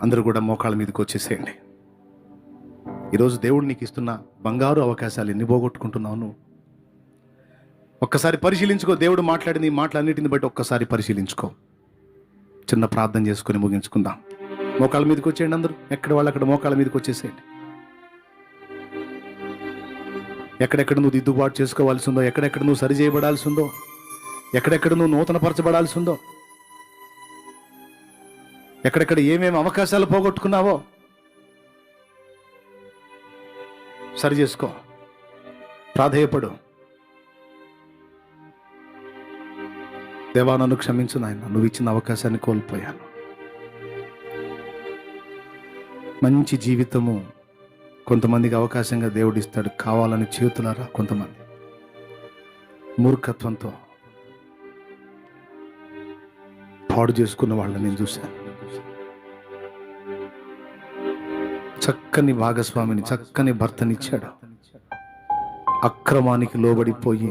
అందరూ కూడా మోకాళ్ళ మీదకి వచ్చేసేయండి. ఈరోజు దేవుడు నీకు ఇస్తున్న బంగారు అవకాశాలు ఎన్ని పోగొట్టుకుంటున్నావు నువ్వు? ఒక్కసారి పరిశీలించుకో. దేవుడు మాట్లాడిన ఈ మాటలన్నిటిని బట్టి ఒక్కసారి పరిశీలించుకో. చిన్న ప్రార్థన చేసుకుని ముగించుకుందాం. మోకాళ్ళ మీదకి వచ్చేయండి. అందరూ ఎక్కడ వాళ్ళు అక్కడ మోకాళ్ళ మీదకి వచ్చేసేయండి. ఎక్కడెక్కడ నువ్వు దిద్దుబాటు చేసుకోవాల్సి ఉందో, ఎక్కడెక్కడ నువ్వు సరి చేయబడాల్సి ఉందో, ఎక్కడెక్కడ నువ్వు నూతనపరచబడాల్సి ఉందో, ఎక్కడెక్కడ ఏమేమి అవకాశాలు పోగొట్టుకున్నావో సరి చేసుకో. ప్రాధేయపడు. దేవా, నన్ను క్షమించు నాయన, నువ్వు ఇచ్చిన అవకాశాన్ని కోల్పోయాను. మంచి జీవితము కొంతమందికి అవకాశంగా దేవుడు ఇస్తాడు. కావాలని చేతులారా కొంతమంది మూర్ఖత్వంతో పాడు చేసుకున్న వాళ్ళని నేను చూశాను. చక్కని భాగస్వామిని, చక్కని భర్తనిచ్చాడు. అక్రమానికి లోబడిపోయి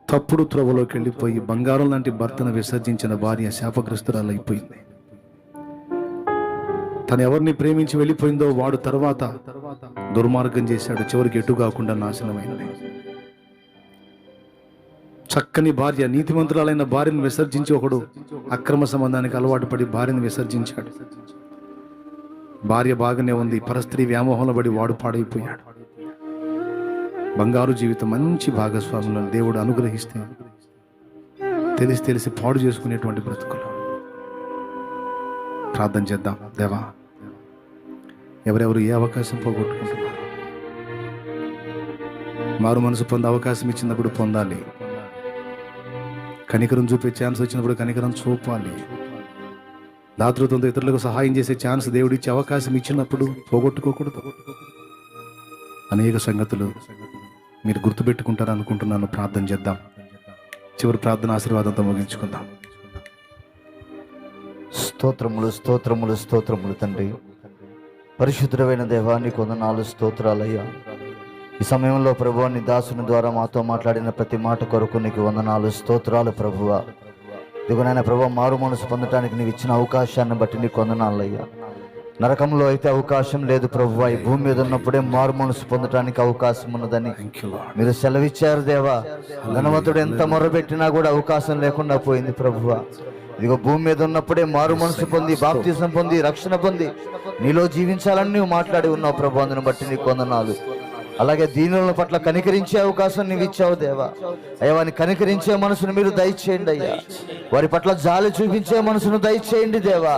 తప్పుడు త్రోవలోకి వెళ్ళిపోయి బంగారం లాంటి భర్తను విసర్జించిన భార్య శాపగ్రస్తురాలు అయిపోయింది. తను ఎవరిని ప్రేమించి వెళ్ళిపోయిందో వాడు తర్వాత దుర్మార్గం చేశాడు. చివరికి ఎటు కాకుండా నాశనమైంది. చక్కని భార్య, నీతిమంతురాలైన భార్యను విసర్జించి ఒకడు అక్రమ సంబంధానికి అలవాటు పడి భార్యను విసర్జించాడు. భార్య బాగానే ఉంది, పరస్త్రీ వ్యామోహంలో పడి వాడు పాడైపోయాడు. బంగారు జీవితం, మంచి భాగస్వాములను దేవుడు అనుగ్రహిస్తే తెలిసి పాడు చేసుకునేటువంటి బ్రతుకులు. ప్రార్థన చేద్దాం. దేవా, ఎవరెవరు ఏ అవకాశం పోగొట్టుకుంటున్నారు? మారు మనసు పొందే అవకాశం ఇచ్చినప్పుడు పొందాలి. కనికరం చూపే ఛాన్స్ వచ్చినప్పుడు కనికరం చూపాలి. దాతృత్వంతో ఇతరులకు సహాయం చేసే ఛాన్స్ దేవుడిచ్చే అవకాశం ఇచ్చినప్పుడు పోగొట్టుకోకూడదు. అనేక సంగతులు మీరు గుర్తుపెట్టుకుంటారు అనుకుంటున్నాను. ప్రార్థన చేద్దాం. చివరి ప్రార్థన ఆశీర్వాదంతో ముగించుకుందాం. స్తోత్రములు, స్తోత్రములు, స్తోత్రములు తండ్రి. పరిశుద్ధమైన దేవానికి వందనాలు, స్తోత్రాలయ్యా. ఈ సమయంలో ప్రభువా, నీ దాసుని ద్వారా మాతో మాట్లాడిన ప్రతి మాట కొరకు నీకు వందనాలు, స్తోత్రాలు ప్రభువా. ఇదిగోనైనా ప్రభువా, మారు మనసు పొందటానికి నీవు ఇచ్చిన అవకాశాన్ని బట్టి నీకు వందనాలయ్యా. నరకంలో అయితే అవకాశం లేదు ప్రభువా, ఈ భూమి మీద ఉన్నప్పుడే మారు మనసు పొందటానికి అవకాశం ఉన్నదని మీరు సెలవిచ్చారు దేవా. ధనవంతుడు ఎంత మొర్రబెట్టినా కూడా అవకాశం లేకుండా పోయింది ప్రభువా. ఇదిగో భూమి మీద ఉన్నప్పుడే మారు మనసు పొంది, బాప్తిసం పొంది, రక్షణ పొంది నీలో జీవించాలని నువ్వు మాట్లాడి ఉన్నావు ప్రభు. అందుని బట్టి నీకు వందనాలు. అలాగే దీనుల పట్ల కనికరించే అవకాశం నీవు ఇచ్చావు దేవా. అయ్యా, వారిని కనికరించే మనసును మీరు దయచేయండి అయ్యా. వారి పట్ల జాలి చూపించే మనసును దయచేయండి దేవా.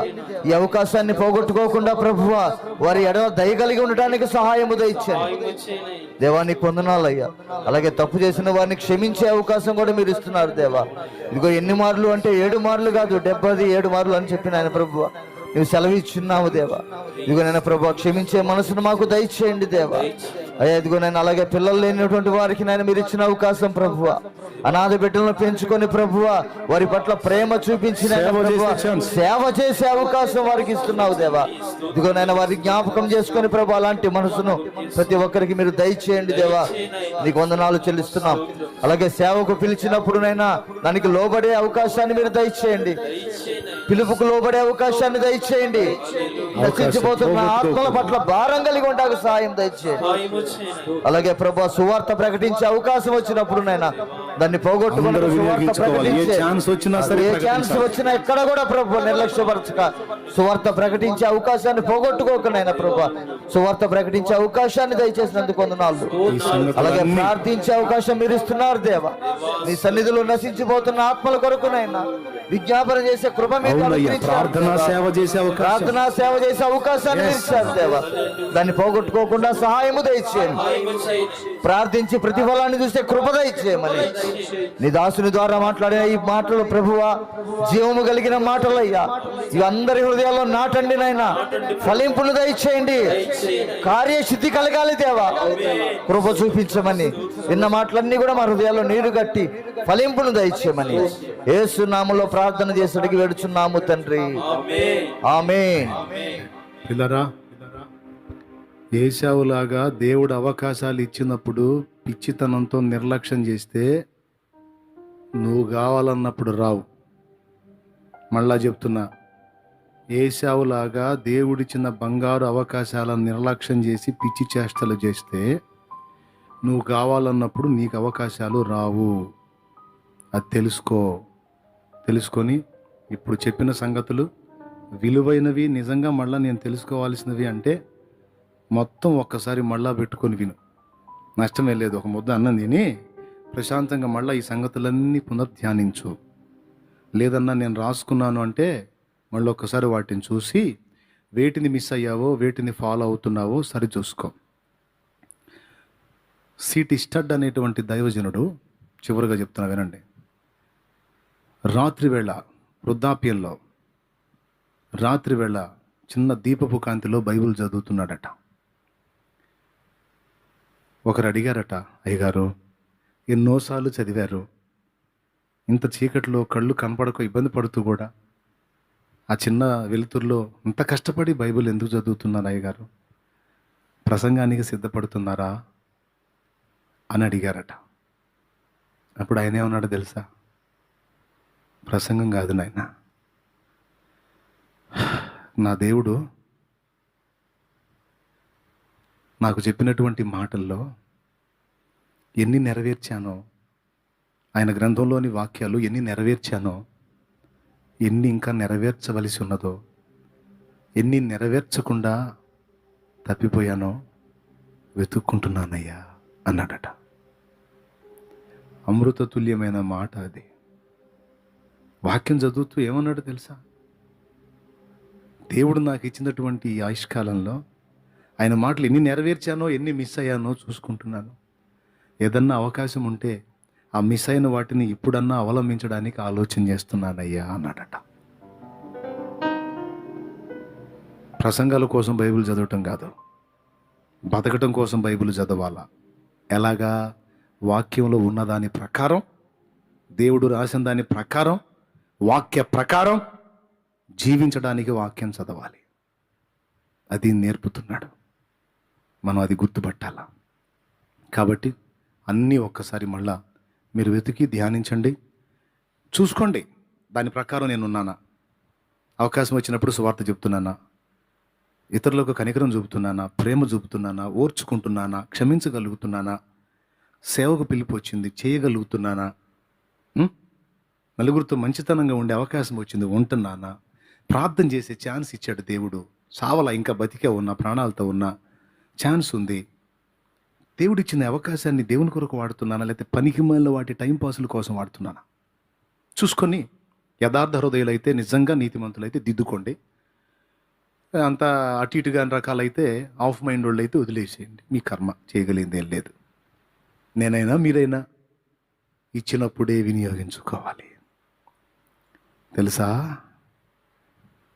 ఈ అవకాశాన్ని పోగొట్టుకోకుండా ప్రభువా, వారి ఎడల దయ కలిగి ఉండటానికి సహాయము దయచేయండి దేవా. నీకు వందనాలయ్యా. అలాగే తప్పు చేసిన వారిని క్షమించే అవకాశం కూడా మీరు ఇస్తున్నారు దేవా. ఇదిగో ఎన్ని మార్లు అంటే 7 మార్లు కాదు, 77 మార్లు అని చెప్పిన ఆయన ప్రభువా నువ్వు సెలవిచ్చున్నావు దేవా. ఇదిగో నేను ప్రభు, క్షమించే మనసును మాకు దయచేయండి దేవా. అయ్యా, ఇదిగో నేను అలాగే పిల్లలు లేనటువంటి వారికి నేను మీరు ఇచ్చిన అవకాశం ప్రభువా. అనాథ బిడ్డలను పెంచుకొని ప్రభువా, వారి పట్ల ప్రేమ చూపించిన సేవ చేసే అవకాశం వారికి ఇస్తున్నావు దేవా. ఇదిగో నేను వారి జ్ఞాపకం చేసుకొని ప్రభు, అలాంటి మనసును ప్రతి ఒక్కరికి మీరు దయచేయండి దేవా. నీకు వందనాలు చెల్లిస్తున్నాం. అలాగే సేవకు పిలిచినప్పుడు నైనా దానికి లోబడే అవకాశాన్ని మీరు దయచేయండి. పిలుపుకు లోబడే అవకాశాన్ని దయచేయండి. నశించిపోతున్న ఆత్మల పట్ల భారం కలిగి ఉంటాకు సహాయం దయచేయండి. అలాగే ప్రభు, సువార్త ప్రకటించే అవకాశం వచ్చినప్పుడు నైనా దాన్ని పోగొట్టుకుని ఏ ఛాన్స్ వచ్చినా ఎక్కడ కూడా ప్రభు నిర్లక్ష్యపరచక సువార్త ప్రకటించే అవకాశాన్ని పోగొట్టుకోకనైనా ప్రభు, సువార్త ప్రకటించే అవకాశాన్ని దయచేసినందుకు వందనాలు. అలాగే ప్రార్థించే అవకాశం మీరు ఇస్తున్నారు దేవా. నీ సన్నిధిలో నశించిపోతున్న ఆత్మల కొరకునైనా విజ్ఞాపన చేసే కృప మీరు ప్రార్థనా సేవ చేసే అవకాశాన్ని ఇచ్చారు దేవా. దాన్ని పోగొట్టుకోకుండా సహాయము దయచేయండి. ప్రార్థించి ప్రతిఫలాన్ని చూసే కృప దయచేయమని నీ దాసుని ద్వారా మాట్లాడిన ఈ మాటలు ప్రభువా జీవము కలిగిన మాటలయ్యా. ఇవి అందరి హృదయాల్లో నాటండి నాయనా. ఫలింపును దయచేయండి. కార్యసిద్ధి కలగాలి దేవా. కృప చూపించమని విన్న మాటలన్నీ కూడా మా హృదయాల్లో నీరు కట్టి ఫలింపును దయచేయమని యేసు నామములో ప్రార్థన చేసి అడిగి వేడుచున్నాము తండ్రి. ఆమేన్. పిల్లరా, ఏశావులాగా దేవుడు అవకాశాలు ఇచ్చినప్పుడు పిచ్చితనంతో నిర్లక్ష్యం చేస్తే నువ్వు కావాలన్నప్పుడు రావు. మళ్ళా చెప్తున్నా, ఏశావులాగా దేవుడిచ్చిన బంగారు అవకాశాలను నిర్లక్ష్యం చేసి పిచ్చి చేష్టలు చేస్తే నువ్వు కావాలన్నప్పుడు నీకు అవకాశాలు రావు. అది తెలుసుకొని ఇప్పుడు చెప్పిన సంగతులు విలువైనవి, నిజంగా మళ్ళీ నేను తెలుసుకోవాల్సినవి అంటే మొత్తం ఒక్కసారి మళ్ళా పెట్టుకొని విను. నష్టమే లేదు. ఒక ముద్ద అన్నం తిని ప్రశాంతంగా మళ్ళీ ఈ సంగతులన్నీ పునర్ధ్యానించు. లేదన్నా నేను రాసుకున్నాను అంటే మళ్ళీ ఒక్కసారి వాటిని చూసి వేటిని మిస్ అయ్యావో, వేటిని ఫాలో అవుతున్నావో సరి చూసుకో. సిటీ స్టడ్ అనేటువంటి దైవజనుడు చివరిగా చెప్తున్నా వినండి. రాత్రివేళ వృద్ధాప్యంలో రాత్రివేళ చిన్న దీపపు కాంతిలో బైబిల్ చదువుతున్నాడట. ఒకరు అడిగారట, అయ్యగారు ఎన్నోసార్లు చదివారు, ఇంత చీకట్లో కళ్ళు కనపడక ఇబ్బంది పడుతూ కూడా ఆ చిన్న వెలుతురులో ఇంత కష్టపడి బైబిల్ ఎందుకు చదువుతున్నారు అయ్యగారు? ప్రసంగానికి సిద్ధపడుతున్నారా అని అడిగారట. అప్పుడు ఆయన ఏమన్నాడో తెలుసా? ప్రసంగం కాదు నాయన, నా దేవుడు నాకు చెప్పినటువంటి మాటల్లో ఎన్ని నెరవేర్చానో, ఆయన గ్రంథంలోని వాక్యాలు ఎన్ని నెరవేర్చానో, ఎన్ని ఇంకా నెరవేర్చవలసి ఉన్నదో, ఎన్ని నెరవేర్చకుండా తప్పిపోయానో వెతుక్కుంటున్నానయ్యా అన్నాడట. అమృతతుల్యమైన మాట అది. వాక్యం చదువుతూ ఏమన్నాడో తెలుసా? దేవుడు నాకు ఇచ్చినటువంటి ఈ ఆయుష్కాలంలో ఆయన మాటలు ఎన్ని నెరవేర్చానో, ఎన్ని మిస్ అయ్యానో చూసుకుంటున్నాను. ఏదన్నా అవకాశం ఉంటే ఆ మిస్ అయిన వాటిని ఇప్పుడన్నా అవలంబించడానికి ఆలోచన చేస్తున్నానయ్యా అన్నాడట. ప్రసంగాల కోసం బైబిల్ చదవటం కాదు, బతకటం కోసం బైబిల్ చదవాలా. ఎలాగా? వాక్యంలో ఉన్న దాని ప్రకారం, దేవుడు రాసిన దాని ప్రకారం, వాక్య ప్రకారం జీవించడానికి వాక్యం చదవాలి. అది నేర్పుతున్నాడు. మనం అది గుర్తుపట్టాలా. కాబట్టి అన్నీ ఒక్కసారి మళ్ళా మీరు వెతికి ధ్యానించండి, చూసుకోండి. దాని ప్రకారం నేను ఉన్నానా? అవకాశం వచ్చినప్పుడు సువార్త చెప్తున్నానా? ఇతరులకు కనికరం చూపుతున్నానా? ప్రేమ చూపుతున్నానా? ఓర్చుకుంటున్నానా? క్షమించగలుగుతున్నానా? సేవకు పిలుపు వచ్చింది, చేయగలుగుతున్నానా? నలుగురితో మంచితనంగా ఉండే అవకాశం వచ్చింది, ఉంటున్నానా? ప్రార్థన చేసే ఛాన్స్ ఇచ్చాడు దేవుడు. సావలా, ఇంకా బతికే ఉన్నా, ప్రాణాలతో ఉన్నా ఛాన్స్ ఉంది. దేవుడిచ్చిన అవకాశాన్ని దేవుని కొరకు వాడుతున్నానా, లేకపోతే పనికిమాలిన వాటి టైంపాసుల కోసం వాడుతున్నానా? చూసుకొని యథార్థ హృదయులైతే, నిజంగా నీతిమంతులైతే దిద్దుకోండి. అంతా అటు ఇటుగా అన్ని రకాలైతే ఆఫ్ మైండ్ వాళ్ళు అయితే వదిలేసేయండి. మీ కర్మ, చేయగలిగింది ఏం లేదు. నేనైనా మీరైనా ఇచ్చినప్పుడే వినియోగించుకోవాలి. తెలుసా?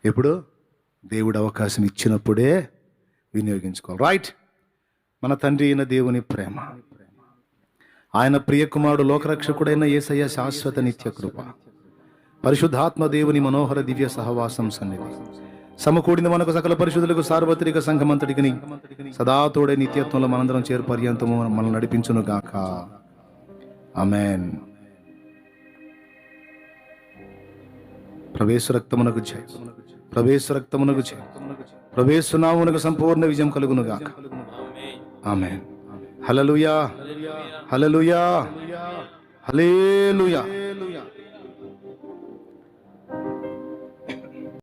ఎప్పుడు? దేవుడు అవకాశం ఇచ్చినప్పుడే వినియోగించుకోవాలి. రైట్. మన తండ్రి అయిన దేవుని ప్రేమ, ఆయన ప్రియకుమారుడు లోకరక్షకుడైన యేసయ్య శాశ్వత నిత్య కృప, పరిశుద్ధాత్మ దేవుని మనోహర దివ్య సహవాసం సన్నిధి సమకూడిన మనకు సకల పరిశుద్ధులకు సార్వత్రిక సంఘమంతటికి సదా తోడే నిత్యత్వంలో మనందరం చేరు పర్యంతము మనం నడిపించును గాక. ఆమేన్. ప్రవేశ రక్తమునకు జయ, ప్రవేశ రక్తమునకు జయ, ప్రవేశనామునకు సంపూర్ణ విజయం కలుగును గాక. ఆమేన్. హల్లెలూయా, హల్లెలూయా, హల్లెలూయా.